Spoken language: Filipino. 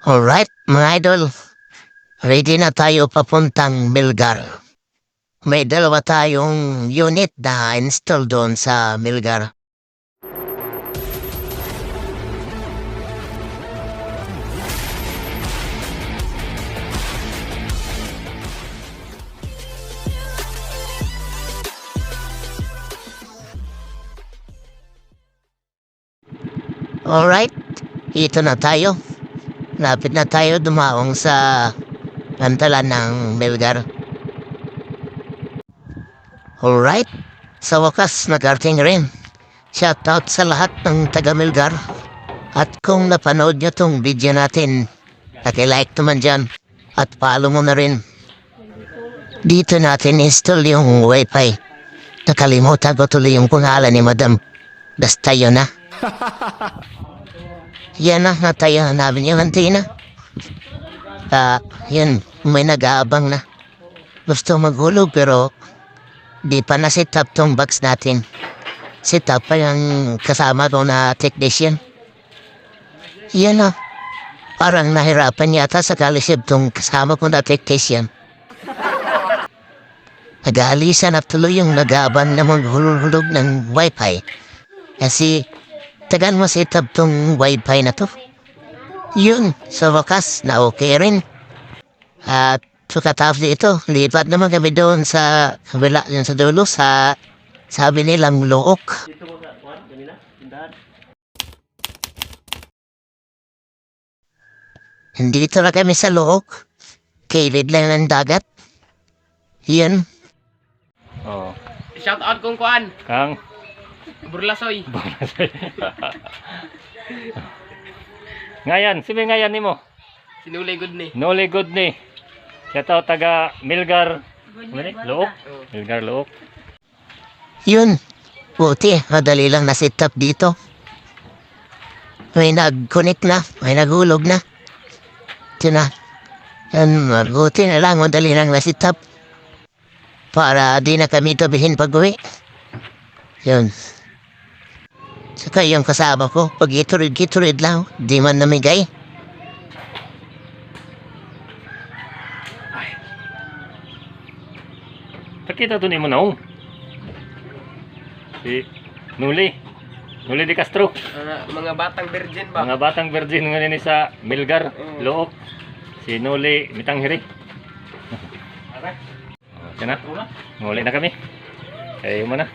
Alright, mga idol. Ready na tayo papuntang Milgar. May dalawa tayong unit na install doon sa Milgar. Alright, ito na tayo. Lapit na tayo dumaong sa pantalan ng Milgar. Alright, sa wakas nag-arting rin. Shoutout sa lahat ng taga Milgar. At kung napanood nyo tong video natin, like naman dyan at follow mo na rin. Dito natin install yung wifi. Nakalimutan ko tuloy yung pangalan ni Madam. Basta yun na. Yan na, natayo namin yung antina. Yan, may nag-aabang na. Gusto maghulog pero di pa na-set up tong box natin. Set up pa yung kasama ko na technician. Yan na. Parang nahirapan yata sa kalisib tong kasama ko na technician. Nag-aalisan na tuloy yung nag-aabang na maghulog ng wifi. Kasi tagan mo set up tong wifi na to. Yun, sa wakas na okay rin. At sukatapos dito, lipat naman kami doon sa kabila yun sa dulo sa sabi nilang Look. Dito na kami sa Look. Kilid lang ng dagat. Yun. Oh. Shout out kung kuan. Kang Burlasoy. ngayan, sibe ngayan nimo. Sinulay good ni. Noli good ni. Siya tao taga Milgar. Look. Milgar Look. Yun. Buti, madali lang na-set up dito. May nag-connect na, may naghulog na. Ito na. Yan, buti na lang, madali lang na-set up. Para di na kami tabihin pag-uwi. Yun. Saka yung kasama ko, pag iturid lang, di man namigay. Pakita to ni mo naong. Si Nuli. Nuli de Castro. Mga batang virgin ba? Mga batang virgin nga ni sa Milgar Look. Si Nuli Mitanghiri. Sana. Nguli na kami. Kayo mo na.